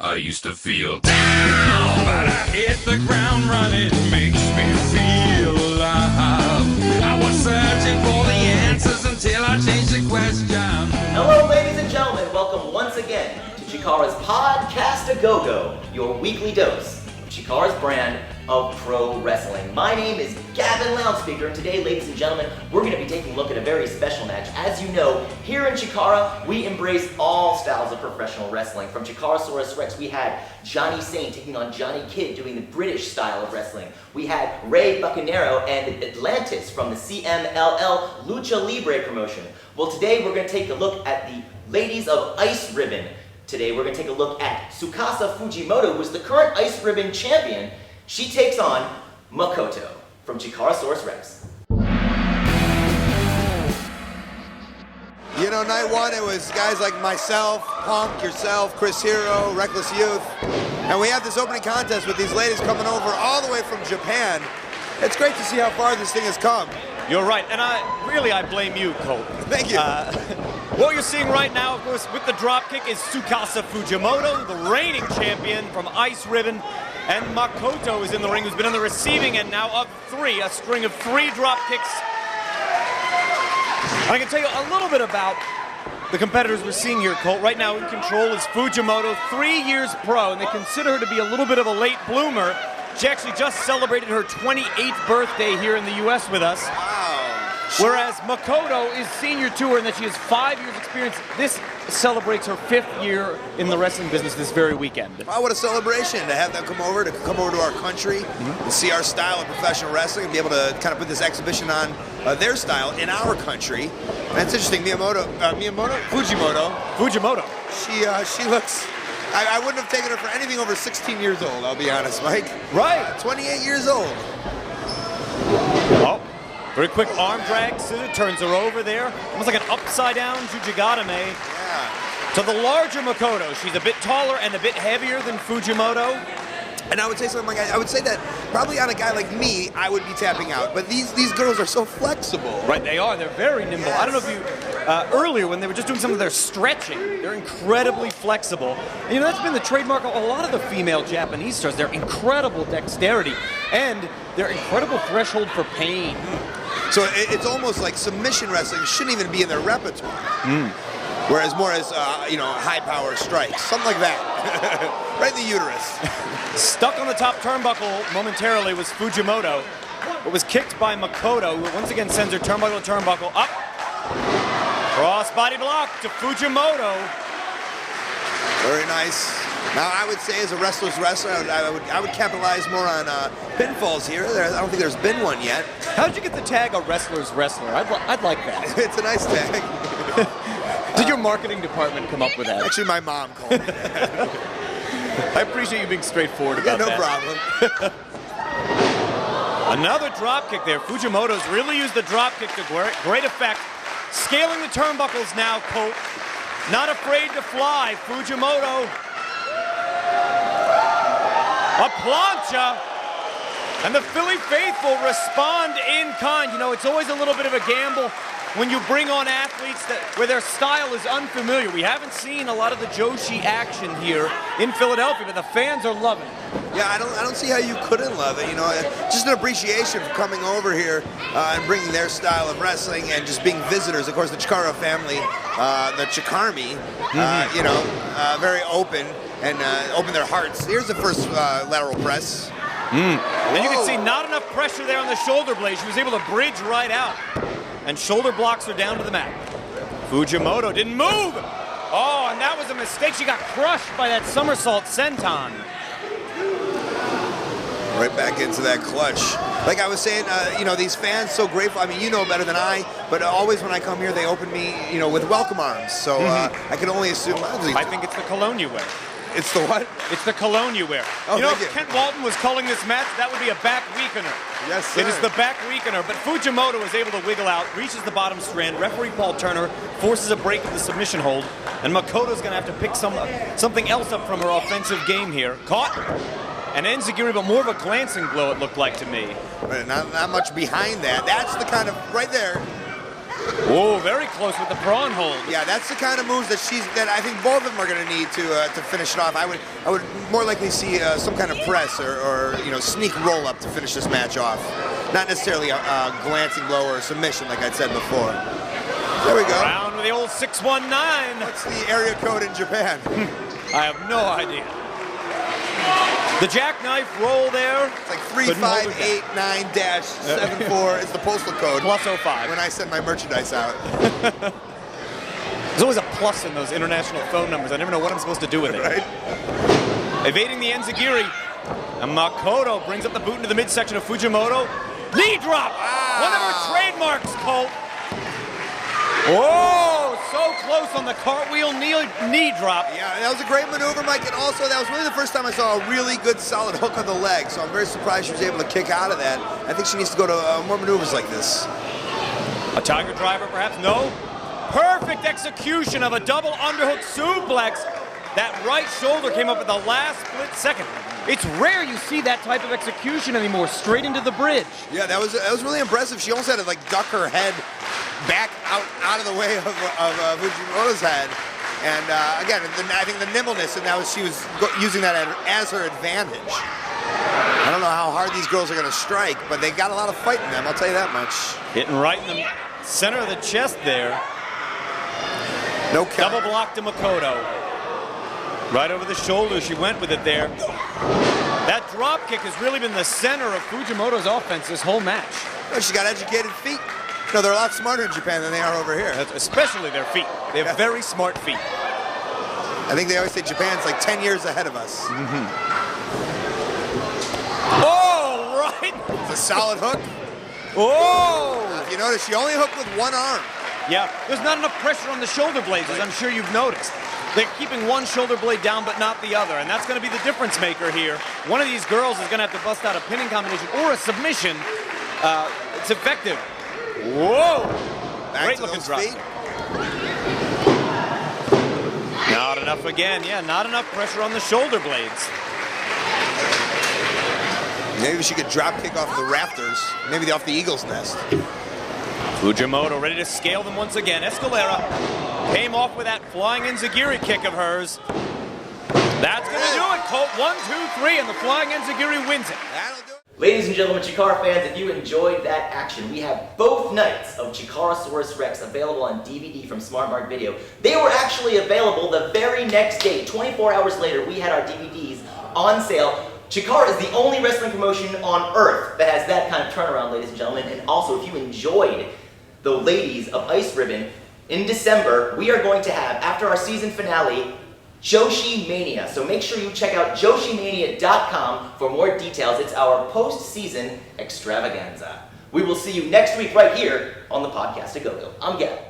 I used to feel down, but I hit the ground running. Makes me feel alive. I was searching for the answers until I changed the question. Hello, ladies and gentlemen. Welcome once again to Chikara's Podcast A Go-Go, your weekly dose of Chikara's brand of pro wrestling. My name is Gavin Loudspeaker, and today, ladies and gentlemen, we're going to be taking a look at a very special match. As you know, here in Chikara, we embrace all styles of professional wrestling. From Chikarasaurus Rex, we had Johnny Saint taking on Johnny Kidd doing the British style of wrestling. We had Ray Bucanero and Atlantis from the CMLL Lucha Libre promotion. Well, today we're going to take a look at the ladies of Ice Ribbon. Today we're going to take a look at Tsukasa Fujimoto, who is the current Ice Ribbon champion. She takes on Makoto from Chikarasaurus Rex. You know, night one, it was guys like myself, Punk, yourself, Chris Hero, Reckless Youth. And we have this opening contest with these ladies coming over all the way from Japan. It's great to see how far this thing has come. You're right, and I blame you, Colt. Thank you. What you're seeing right now, of course, with the dropkick is Tsukasa Fujimoto, the reigning champion from Ice Ribbon. And Makoto is in the ring, who's been on the receiving end now of a string of three drop kicks. And I can tell you a little bit about the competitors we're seeing here, Colt. Right now in control is Fujimoto, 3 years pro, and they consider her to be a little bit of a late bloomer. She actually just celebrated her 28th birthday here in the U.S. with us. Wow. Whereas Makoto is senior to her in that she has 5 years experience. This celebrates her 5th year in the wrestling business this very weekend. Wow, what a celebration to have them come over to our country and see our style of professional wrestling and be able to kind of put this exhibition on their style in our country. And it's interesting, Fujimoto. She looks, I wouldn't have taken her for anything over 16 years old, I'll be honest, Mike. Right. 28 years old. Oh. Very quick arm drag, scissor, turns her over there. Almost like an upside down Jujigatame. Yeah. To the larger Makoto. She's a bit taller and a bit heavier than Fujimoto. And I would say something like, I would say that probably on a guy like me, I would be tapping out. But these girls are so flexible. Right, they are. They're very nimble. Yes. I don't know if you, earlier when they were just doing some of their stretching, they're incredibly flexible. And you know, that's been the trademark of a lot of the female Japanese stars. Their incredible dexterity and their incredible threshold for pain. So it's almost like submission wrestling shouldn't even be in their repertoire. Whereas more as, high power strikes, something like that. Right in the uterus. Stuck on the top turnbuckle momentarily was Fujimoto, but was kicked by Makoto, who once again sends her turnbuckle to turnbuckle up. Cross body block to Fujimoto. Very nice. Now, I would say as a wrestler's wrestler, I would capitalize more on pinfalls here. I don't think there's been one yet. How'd you get the tag a wrestler's wrestler? I'd like that. It's a nice tag. Did your marketing department come up with that? Actually, my mom called me. I appreciate you being straightforward about no that. problem. Another drop kick there. Fujimoto's really used the drop kick to great effect. Scaling the turnbuckles now, Colt. Not afraid to fly. Fujimoto. A plancha. And the Philly faithful respond in kind. You know, it's always a little bit of a gamble when you bring on athletes where their style is unfamiliar. We haven't seen a lot of the Joshi action here in Philadelphia, but the fans are loving it. Yeah, I don't see how you couldn't love it. You know, just an appreciation for coming over here and bringing their style of wrestling and just being visitors. Of course, the Chikara family, the Chikarmi, very open and open their hearts. Here's the first lateral press. And you can see not enough pressure there on the shoulder blade. She was able to bridge right out. And shoulder blocks her down to the mat. Fujimoto didn't move. Oh, and that was a mistake. She got crushed by that somersault senton. Right back into that clutch. Like I was saying, these fans so grateful. I mean, you know better than I, but always when I come here, they open me, with welcome arms. So I can only assume. I think it's the cologne you wear. It's the what? It's the cologne you wear. Oh, if Kent Walton was calling this match, that would be a back weakener. Yes, sir. It is the back weakener, but Fujimoto is able to wiggle out, reaches the bottom strand. Referee Paul Turner forces a break of the submission hold, and Makoto's going to have to pick something else up from her offensive game here. Caught. And enziguri, but more of a glancing blow, it looked like to me. Not much behind that. That's the kind of, right there, Oh, very close with the prawn hold. Yeah, that's the kind of moves that I think both of them are going to need to finish it off. I would more likely see some kind of press or sneak roll up to finish this match off. Not necessarily a glancing blow or a submission like I said before. There we go. Round with the old 619. What's the area code in Japan? I have no idea. The jackknife roll there. It's like 3589-74 is the postal code. Plus 05. When I send my merchandise out. There's always a plus in those international phone numbers. I never know what I'm supposed to do with it. Right? Evading the enziguri. And Makoto brings up the boot into the midsection of Fujimoto. Knee drop! Wow. One of her trademarks, Colt. Whoa, so close on the cartwheel knee drop. Yeah, that was a great maneuver, Mike, and also that was really the first time I saw a really good solid hook on the leg, so I'm very surprised she was able to kick out of that. I think she needs to go to more maneuvers like this. A tiger driver, perhaps? No. Perfect execution of a double underhook suplex. That right shoulder came up at the last split second. It's rare you see that type of execution anymore, straight into the bridge. Yeah, that was really impressive. She almost had to like duck her head back out of the way of Fujimoto's head. And again, I think the nimbleness, and she was using that as her advantage. I don't know how hard these girls are going to strike, but they got a lot of fight in them, I'll tell you that much. Hitting right in the center of the chest there. No count. Double block to Makoto. Right over the shoulder, she went with it there. That drop kick has really been the center of Fujimoto's offense this whole match. Well, she got educated feet. No, they're a lot smarter in Japan than they are over here. Especially their feet. They have very smart feet. I think they always say Japan's like 10 years ahead of us. Mm-hmm. Oh, right. It's a solid hook. Oh. If you notice, she only hooked with one arm. Yeah, there's not enough pressure on the shoulder blades, as I'm sure you've noticed. They're keeping one shoulder blade down, but not the other, and that's going to be the difference maker here. One of these girls is going to have to bust out a pinning combination or a submission. It's effective. Whoa! Great looking drop. Not enough again. Yeah, not enough pressure on the shoulder blades. Maybe she could drop kick off the rafters. Maybe off the eagle's nest. Fujimoto ready to scale them once again. Escalera came off with that flying enziguri kick of hers. That's going to do it, Colt. 1, 2, 3, and the flying enziguri wins it. That'll do it. Ladies and gentlemen, Chikara fans, if you enjoyed that action, we have both nights of Chikarasaurus Rex available on DVD from Smart Mark Video. They were actually available the very next day. 24 hours later, we had our DVDs on sale. Chikara is the only wrestling promotion on earth that has that kind of turnaround, ladies and gentlemen. And also, if you enjoyed the ladies of Ice Ribbon, in December, we are going to have, after our season finale, Joshi Mania. So make sure you check out JoshiMania.com for more details. It's our post-season extravaganza. We will see you next week right here on the Podcast A Go-Go. I'm Gavin.